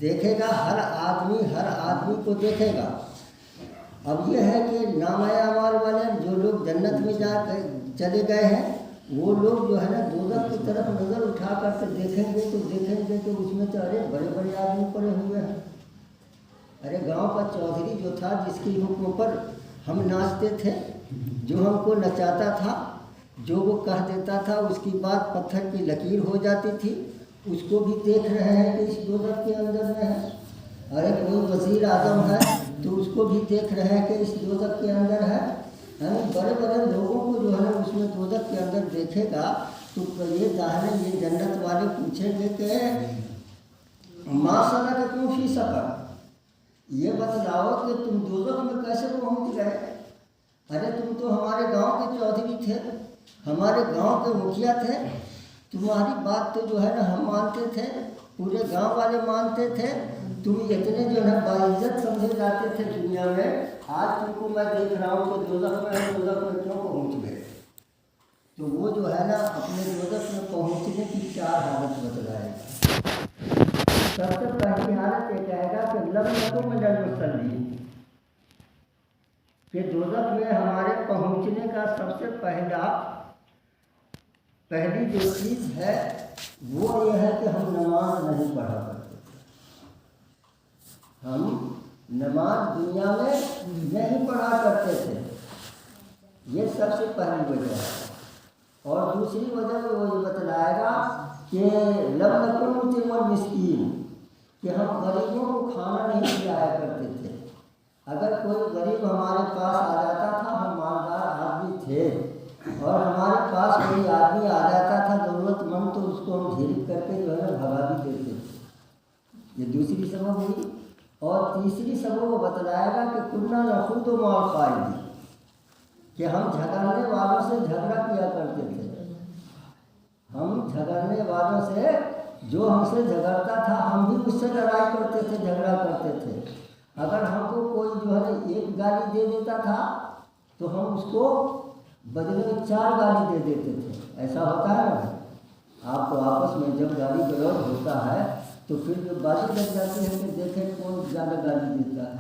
دیکھے گا ہر آدمی کو دیکھے گا۔ اب یہ ہے کہ نامہ اعمال والے جو لوگ جنت میں چلے گئے ہیں وہ لوگ جو ہے نا دوزخ کی طرف نظر اٹھا کر کے دیکھیں گے تو اس میں تو ارے بڑے بڑے آدمی پڑے ہوئے ہیں۔ ارے گاؤں کا چودھری جو تھا جس کی حکم پر ہم ناچتے تھے، جو ہم کو نچاتا تھا، جو وہ کہہ دیتا تھا اس کی بات پتھر کی لکیر ہو جاتی تھی، اس کو بھی دیکھ رہے ہیں کہ اس دوزخ کے اندر میں ہے۔ ارے کوئی وزیر اعظم ہے تو اس کو بھی دیکھ رہے ہیں کہ اس دوزخ کے اندر ہے۔ بڑے بڑے لوگوں کو جو ہے اس میں دوزخ کے اندر دیکھے گا تو یہ ظاہر ہے یہ جنت والے پوچھیں گے کہ ما سلککم فی سقر، یہ بتلاؤ کہ تم دوزخ میں کیسے پہنچ گئے؟ ارے تم تو ہمارے گاؤں کے چودھری تھے، ہمارے گاؤں کے مکھیا تھے، تمہاری بات تو جو ہے نا ہم مانتے تھے، پورے گاؤں والے مانتے تھے، تم اتنے جو ہے باعزت سمجھے جاتے تھے دنیا میں، آج تم کو میں دیکھ رہا ہوں کہ دوزخ میں کیوں پہنچ گئے؟ تو وہ جو ہے نا اپنے دوزخ میں پہنچنے کی 4 حالت بتلائے گا۔ سب سے پہلی حالت یہ کہے گا کہ لم نکن من المصلین، کہ دوزخ میں ہمارے پہنچنے کا سب سے پہلی جو چیز ہے وہ یہ ہے کہ ہم نماز نہیں پڑھا کرتے تھے۔ ہم نماز دنیا میں نہیں پڑھا کرتے تھے، یہ سب سے پہلی وجہ ہے۔ اور دوسری وجہ میں وہ یہ بتلائے گا کہ لم نکن نطعم المسکین، کہ ہم غریبوں کو کھانا نہیں کھلایا کرتے تھے۔ اگر کوئی غریب ہمارے پاس آ جاتا تھا، ہم مالدار آدمی تھے اور ہمارے پاس کوئی آدمی آ جاتا تھا ضرورت مند تو اس کو ہم جھڑک کر کے جو ہے بھگا بھی دیتے تھے۔ یہ دوسری سبب ہوئی۔ اور تیسری سبب وہ بتلائے گا کہ کنا نخوض مع الخائضین، کہ ہم جھگڑنے والوں سے جھگڑا کیا کرتے تھے۔ ہم جھگڑنے والوں سے، جو ہم سے جھگڑتا تھا ہم بھی اس سے لڑائی کرتے تھے، جھگڑا کرتے تھے۔ اگر ہم کو کوئی جو ہے ایک گالی دے دیتا تھا تو ہم اس کو بدلے میں 4 گالی دے دیتے تھے۔ ایسا ہوتا ہے نا، آپ کو آپس میں جب گالی گلوچ ہوتا ہے تو پھر جو بازی لگ جاتی ہے کہ دیکھیں کون زیادہ گالی دیتا ہے،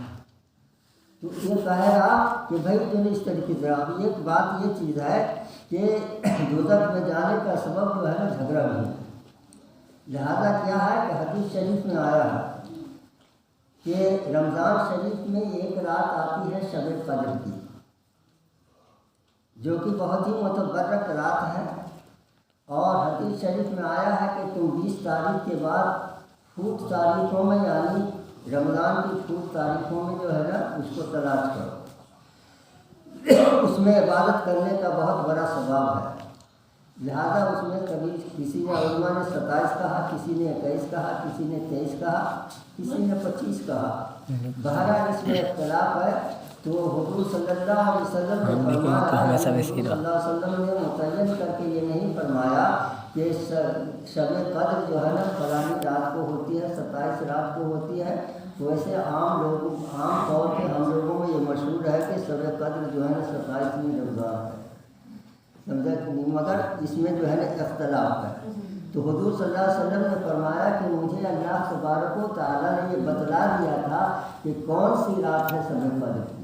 تو یہ کہے گا کہ بھائی جو اس طریقے سے اب ایک بات یہ چیز ہے کہ دوزخ میں جانے کا سبب جو ہے نا جھگڑا بھی ہے۔ لہذا کیا ہے کہ حدیث شریف میں آیا ہے کہ رمضان شریف میں ایک رات آتی ہے شب قدر کی، جو کہ بہت ہی متبرک رات ہے۔ اور حدیث شریف میں آیا ہے کہ تم 20 تاریخ کے بعد پھوٹ تاریخوں میں، یعنی رمضان کی پھوٹ تاریخوں میں جو ہے نا اس کو تلاش کرو، اس میں عبادت کرنے کا بہت بڑا ثواب ہے۔ لہذا اس میں کبھی کسی نے علماء نے 27 کہا، کسی نے 21 کہا، کسی نے 23 کہا، کسی نے 25 کہا، بہرحال اس میں اختلاف ہے۔ تو حضور صلی اللہ علیہ وسلم نے فرمایا، صلی اللہ علیہ وسلم نے متعین کر کے یہ نہیں فرمایا کہ شب قدر جو ہے نا فلانی رات کو ہوتی ہے، 27 رات کو ہوتی ہے۔ ویسے عام طور پہ ہم لوگوں میں یہ مشہور ہے کہ شب قدر جو ہے نا 27ویں رمضان ہے، سمجھا، مگر اس میں جو ہے نا اختلاف ہے۔ تو حضور صلی اللہ علیہ وسلم نے فرمایا کہ مجھے اللہ تبارک و تعالیٰ نے یہ بتلا دیا تھا کہ کون سی رات ہے شب قدر کی،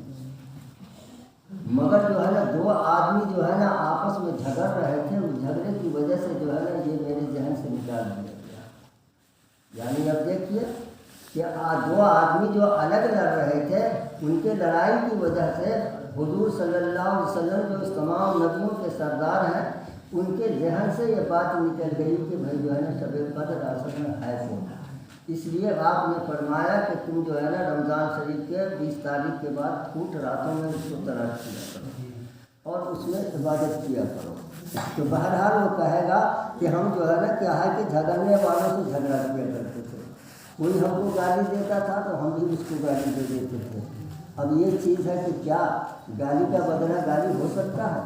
مگر جو ہے نا 2 آدمی جو ہے نا آپس میں جھگڑ رہے تھے، اس جھگڑے کی وجہ سے جو ہے نا یہ میرے ذہن سے نکال دیا گیا۔ یعنی اب دیکھیے کہ 2 آدمی جو الگ لڑ رہے تھے، ان کے لڑائی کی وجہ سے حضور صلی اللہ علیہ وسلم جو اس تمام نبیوں کے سردار ہیں، ان کے ذہن سے یہ بات نکل گئی کہ بھائی جو ہے نا شب قدر اصل میں ہے کون۔ اس لیے آپ نے فرمایا کہ تم جو ہے نا رمضان شریف کے 20 تاریخ کے بعد پھوٹ راتوں میں اس کو تلاش کیا کرو اور اس میں عبادت کیا کرو۔ تو بہرحال وہ کہے گا کہ ہم جو ہے نا کیا ہے کہ جھگڑنے والوں سے جھگڑا کیا کرتے تھے، کوئی ہم کو گالی دیتا تھا تو ہم بھی اس کو گالی دے دیتے تھے۔ اب یہ چیز ہے کہ کیا گالی کا بدلہ گالی ہو سکتا ہے؟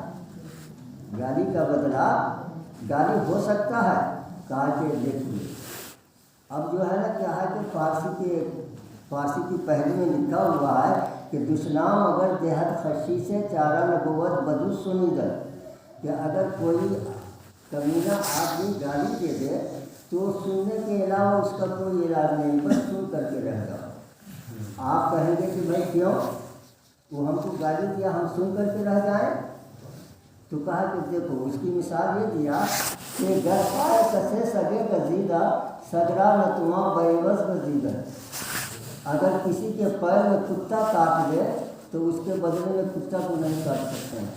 گالی کا بدلہ گالی ہو سکتا ہے؟ کہا کہ دیکھیے اب جو ہے نا کیا ہے کہ فارسی کی پہلی میں لکھا ہوا ہے کہ دشنام اگر دیہت خشی سے چارہ نبوت بدو سنی در، کہ اگر کوئی کمینہ آدمی گالی دے دے تو سننے کے علاوہ اس کا کوئی علاج نہیں، بس سن کر کے رہ جاؤ۔ آپ کہیں گے کہ بھائی کیوں، وہ ہم کو گالی دیا ہم سن کر کے رہ جائیں؟ تو کہا کہ دیکھو اس کی مثال یہ دیا کہ گر پائے کسے سگے گزیدہ سگرا نتواں بیوس گزیدہ۔ اگر کسی کے پیر میں کتا کاٹ دے تو اس کے بدلے میں کتا کو نہیں کاٹ سکتے ہیں۔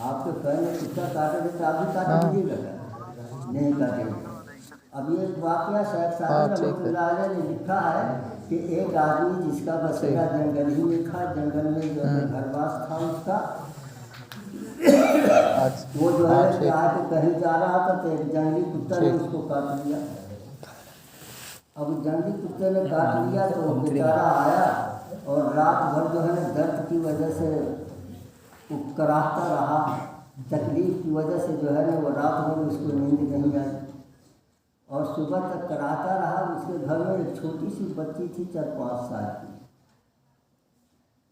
آپ کے پیر میں کتا کاٹے گے تو آپ بھی کاٹ دیجیے گا؟ نہیں کاٹیں گے۔ اب یہ ایک واقعہ شیخ سعدی رحمۃ اللہ علیہ نے لکھا ہے کہ ایک آدمی جس کا بسیرا جنگل ہی میں تھا، جنگل میں جو ہے گھر باس تھا اس کا، وہ جو ہے کہ آ کے کہیں جا رہا تھا تو ایک جنگلی کتا نے اس کو کاٹ لیا۔ اب جنگلی کتے نے کاٹ لیا تو وہ بیچارہ آیا اور رات بھر جو ہے نا درد کی وجہ سے وہ کراہتا رہا، تکلیف کی وجہ سے جو ہے نا وہ رات بھر اس کو نیند نہیں آئی اور صبح تک کراہتا رہا۔ اس کے گھر میں ایک چھوٹی سی بچی تھی 4-5 سال کی،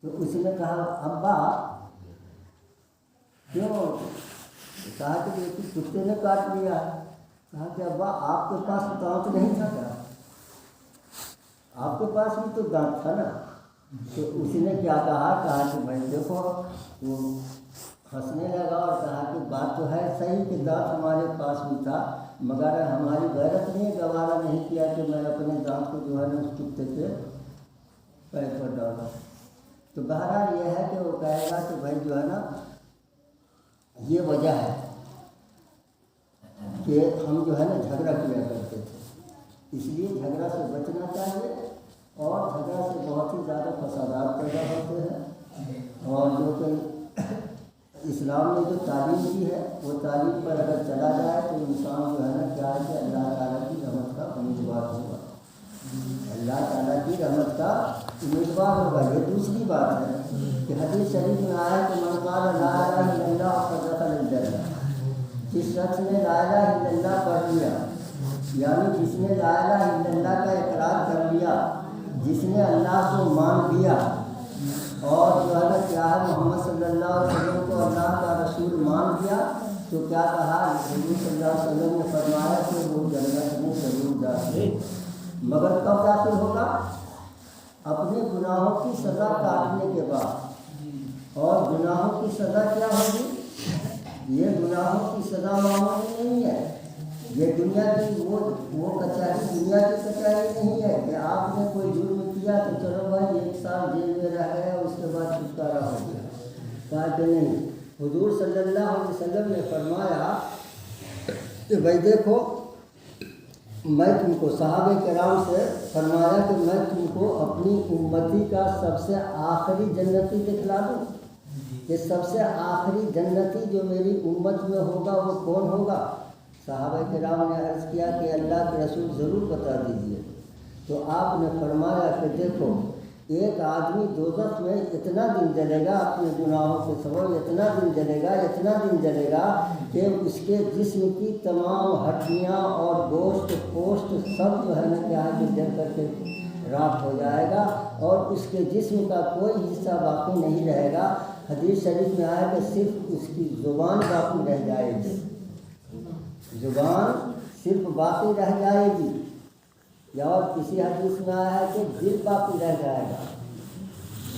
تو اس نے کہا ابا کیوں؟ کہا کہ کتے نے کاٹ لیا۔ کہا کہ ابا آپ کے پاس دانت نہیں تھا کیا؟ آپ کے پاس بھی تو دانت تھا نا۔ تو اس نے کیا کہا کہ بھائی دیکھو، وہ ہنسنے لگا اور کہا کہ بات تو ہے صحیح کہ دانت ہمارے پاس بھی تھا، مگر ہماری غیرت نے گوارا نہیں کیا کہ میں اپنے دانت کو جو ہے نا اس کتے کے پیر پر ڈالا۔ تو بہرحال یہ ہے کہ وہ کہے گا کہ بھائی جو ہے نا یہ وجہ ہے کہ ہم جو ہے نا جھگڑا کیا کرتے تھے، اس لیے جھگڑا سے بچنا چاہیے، اور جھگڑا سے بہت ہی زیادہ فسادات پیدا ہوتے ہیں۔ اور جو کہ اسلام نے جو تعلیم کی ہے وہ تعلیم پر اگر چلا جائے تو انسان جو ہے نا کیا ہے کہ اللہ تعالیٰ کی رحمت کا امیدوار ہوگا، اللہ تعالیٰ کی رحمت کا امیدوار ہوگا۔ یہ دوسری بات ہے کہ حدیث شریف میں آیا کہ من قال لا الہ الا اللہ فقد دخل الجنہ، جس شخص نے لا الہ الا اللہ پڑھ لیا، یعنی جس نے لا الہ الا اللہ کا اقرار کر لیا، جس نے اللہ کو مان لیا اور جو ہے کیا ہے محمد صلی اللہ علیہ وسلم کو اللہ کا رسول مان لیا، تو کیا کہا حضور صلی اللہ علیہ وسلم نے فرمایا کہ وہ جنت میں ضرور داخل، مگر کب داخل ہوگا؟ اپنے گناہوں کی سزا کاٹنے کے بعد۔ اور گناہوں کی سزا کیا ہوگی؟ یہ گناہوں کی سزا معمولی نہیں ہے، یہ دنیا کی وہ کچہری، دنیا کی کچہری نہیں ہے کہ آپ نے کوئی جرم کیا تو چلو بھائی 1 سال جیل میں رہ گیا اس کے بعد چھٹکارا ہو گیا۔ کہا کہ نہیں، حضور صلی اللہ علیہ وسلم نے فرمایا کہ بھائی دیکھو میں تم کو، صحابہ کرام سے فرمایا کہ میں تم کو اپنی امتی کا سب سے آخری جنتی دکھلا دوں کہ سب سے آخری جنتی جو میری امت میں ہوگا وہ کون ہوگا؟ صحابہ کرام نے عرض کیا کہ اللہ کے رسول ضرور بتا دیجیے۔ تو آپ نے فرمایا کہ دیکھو ایک آدمی دوزخ میں اتنا دن جلے گا اپنے گناہوں کے سبب، اتنا دن جلے گا کہ اس کے جسم کی تمام ہڈیاں اور گوشت پوشت سب جو ہے نا کیا ہے کہ جل کر کے راکھ ہو جائے گا اور اس کے جسم کا کوئی حصہ باقی نہیں رہے گا۔ حدیث شریف میں آیا کہ صرف اس کی زبان باقی رہ جائے گی، زبان صرف باقی رہ جائے گی، یا اور کسی حدیث میں آیا ہے کہ دل باقی رہ جائے گا۔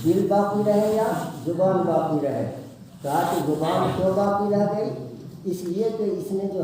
دل باقی رہے یا زبان باقی رہے؟ کہا کہ زبان کیوں باقی رہ گئی؟ اس لیے کہ اس نے جو